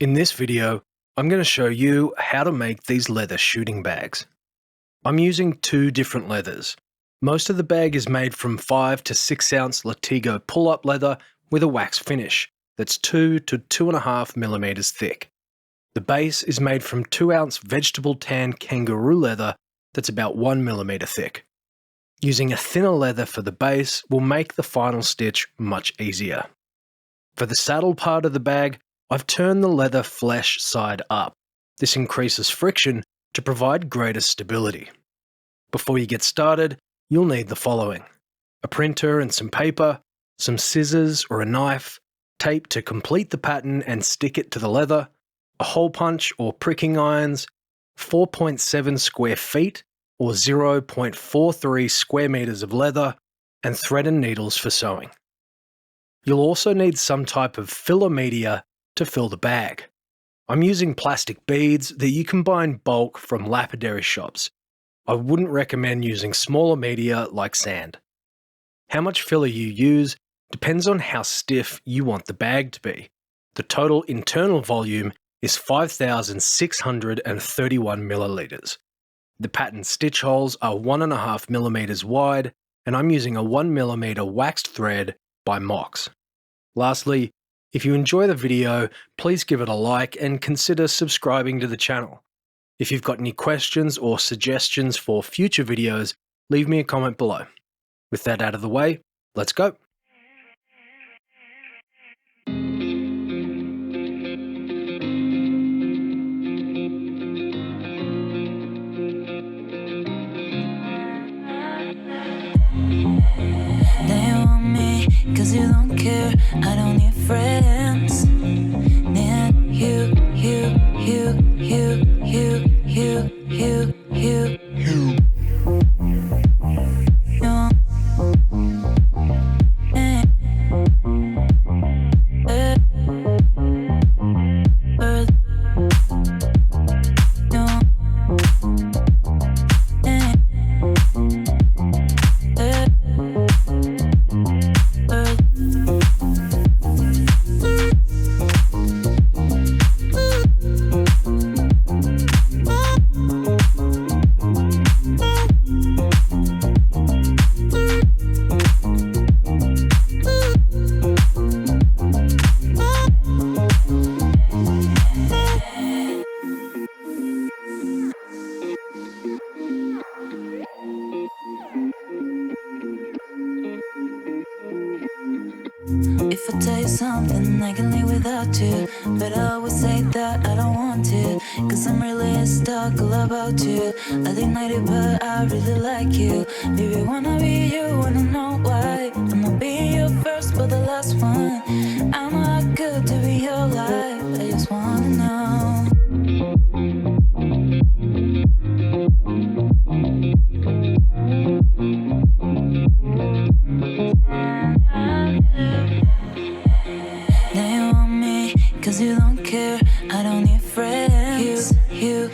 In this video, I'm going to show you how to make these leather shooting bags. I'm using two different leathers. Most of the bag is made from 5 to 6 ounce Latigo pull-up leather with a wax finish that's 2 to 2.5 millimeters thick. The base is made from 2 ounce vegetable tan kangaroo leather that's about 1 millimeter thick. Using a thinner leather for the base will make the final stitch much easier. For the saddle part of the bag, I've turned the leather flesh side up. This increases friction to provide greater stability. Before you get started, you'll need the following: a printer and some paper, some scissors or a knife, tape to complete the pattern and stick it to the leather, a hole punch or pricking irons, 4.7 square feet or 0.43 square meters of leather, and thread and needles for sewing. You'll also need some type of filler media to fill the bag. I'm using plastic beads that you can buy in bulk from lapidary shops. I wouldn't recommend using smaller media like sand. How much filler you use depends on how stiff you want the bag to be. The total internal volume is 5,631 milliliters. The pattern stitch holes are 1.5 millimeters wide, and I'm using a 1 millimeter waxed thread by Mox. Lastly, if you enjoy the video, please give it a like and consider subscribing to the channel. If you've got any questions or suggestions for future videos, leave me a comment below. With that out of the way, let's go. Cause you don't care, I don't need friends. Then you. If I tell you something, I can live without you, but I always say that I don't want to, cause I'm really stuck all about you. I think 90 but I really like you. Baby, wanna be you, wanna know why. I'm not being your first but the last one. I'm not good to be your life, I just wanna know. Cause you don't care, I don't need friends. You.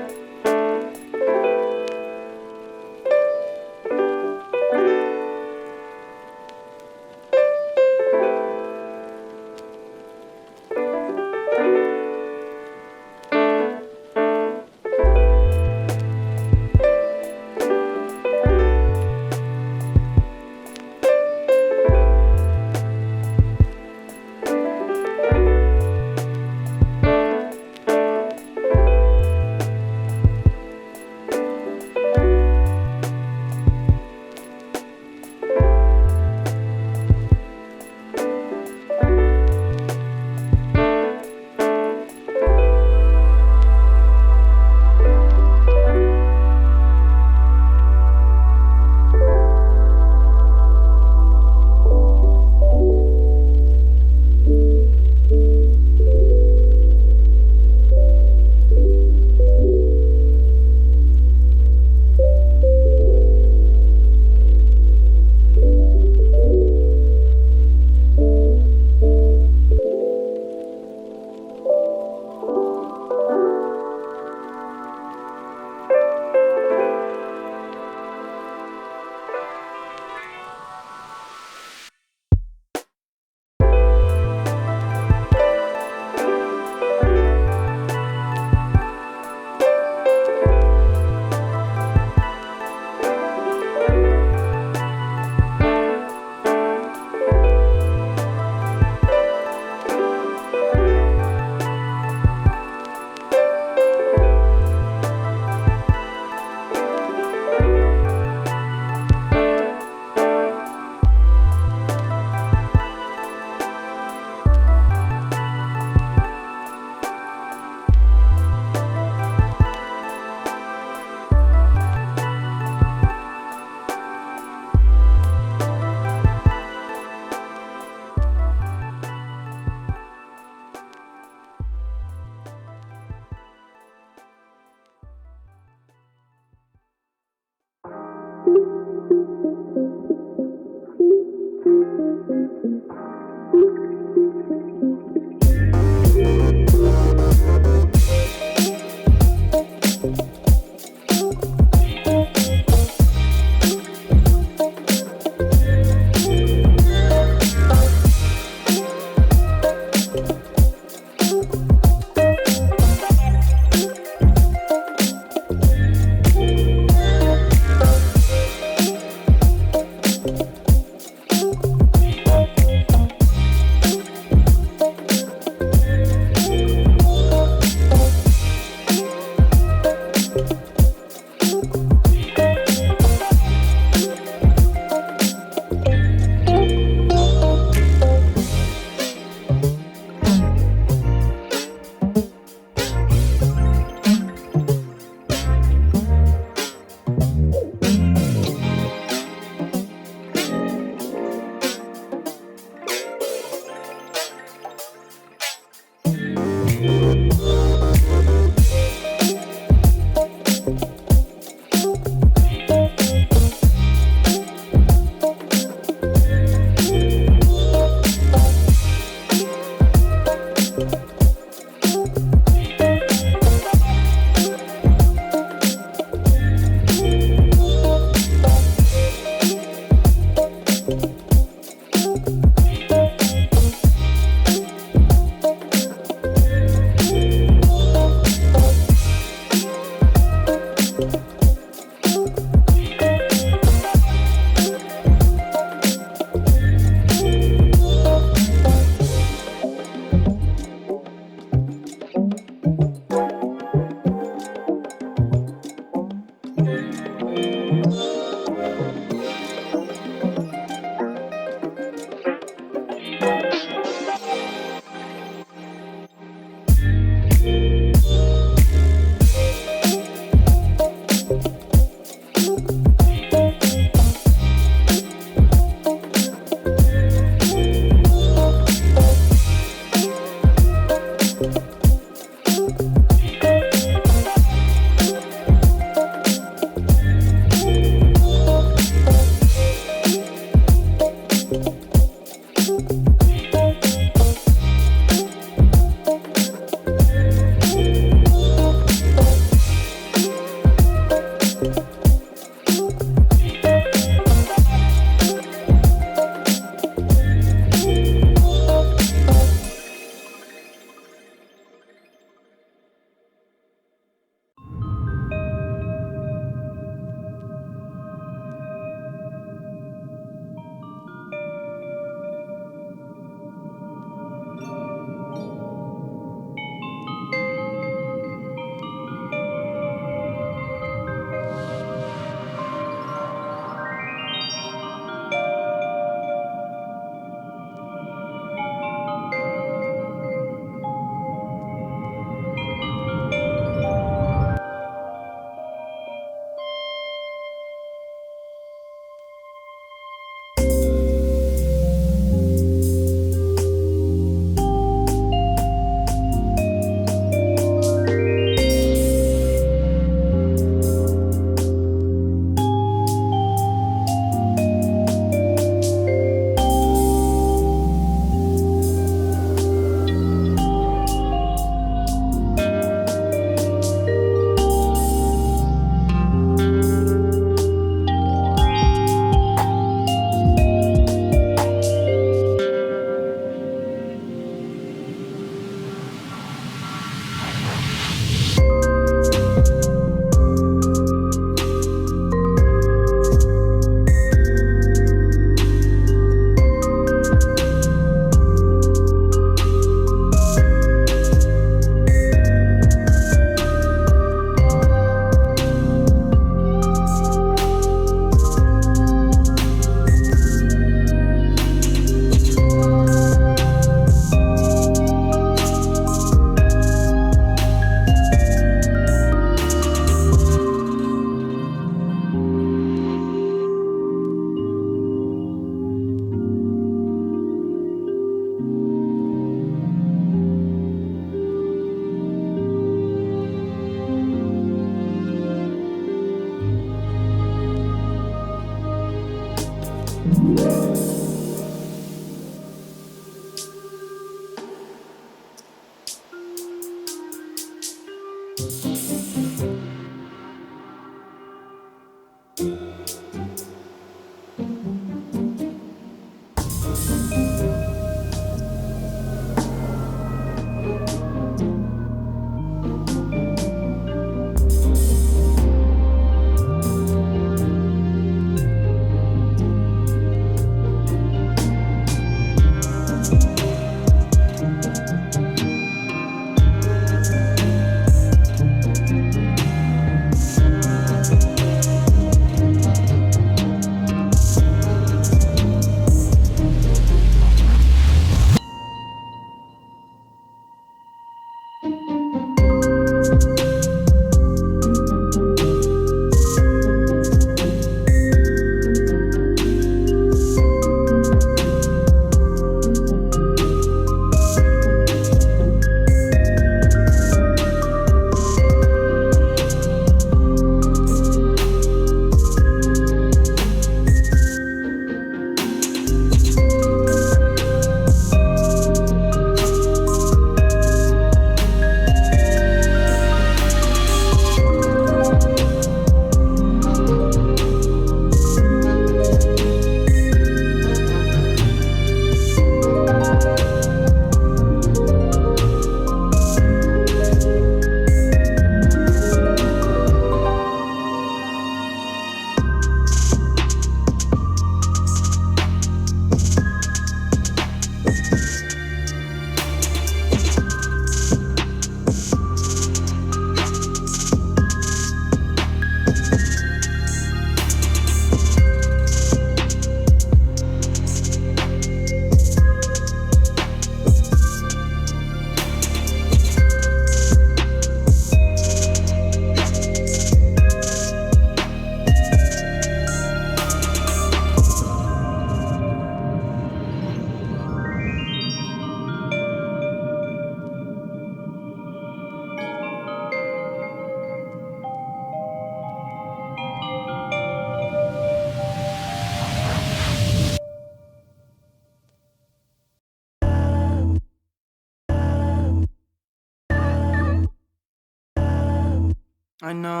I know.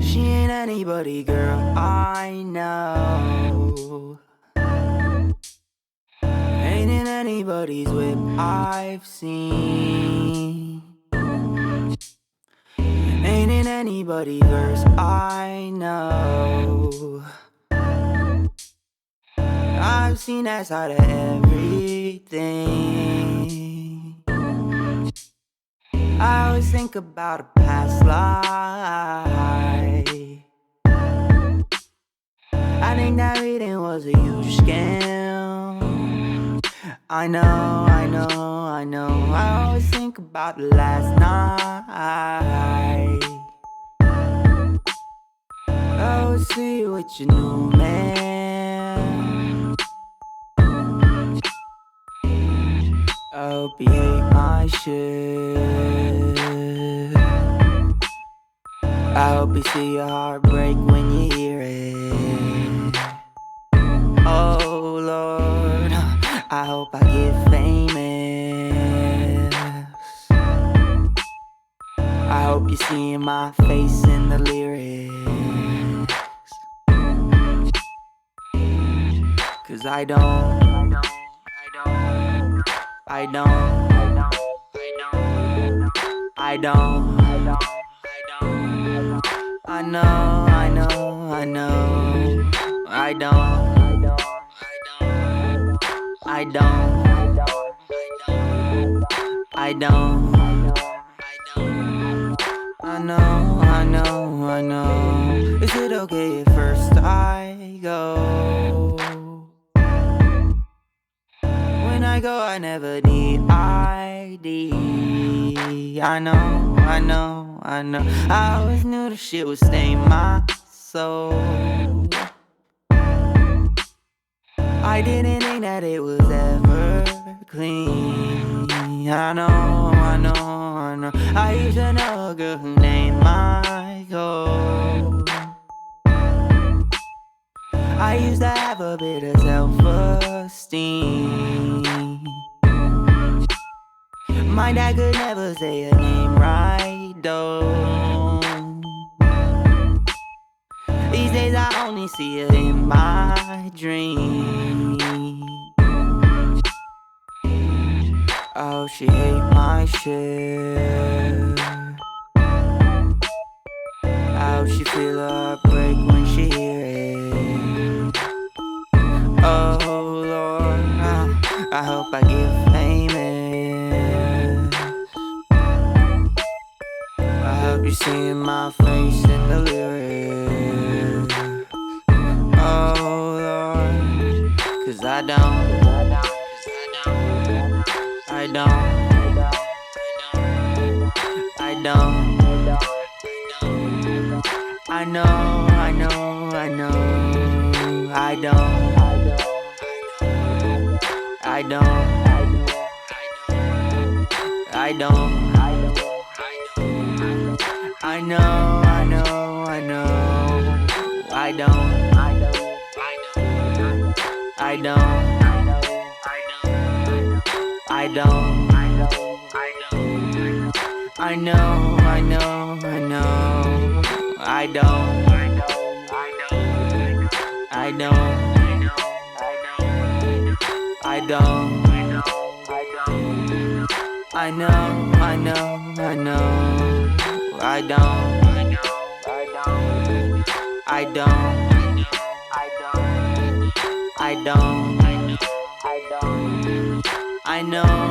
She ain't anybody, girl, I know. Ain't in anybody's whip I've seen. Ain't in anybody's verse I know. I've seen that side of everything. I always think about a past life. I think that reading was a huge scam. I know. I always think about the last night. Oh, see you with your new man. I hope you hate my shit. I hope you see your heart break when you hear it. Oh Lord, I hope I get famous. I hope you see my face in the lyrics. 'Cause I don't. I know. I don't. I know. I don't. I know. Is it okay if first I go? When I go, I never need ID. I know. I always knew the shit would stain my soul. I didn't think that it was ever clean. I know. I used to know a girl who named Michael. I used to have a bit of self-esteem. My dad could never say her name right, though. These days I only see her in my dreams. Oh, she hate my shit. How she feel her heart break when she hear it. Oh Lord, I hope I get famous. I hope you see my face in the lyrics. Oh Lord, 'cause I don't. I don't. I know. I don't. I don't. I know. I don't. I know.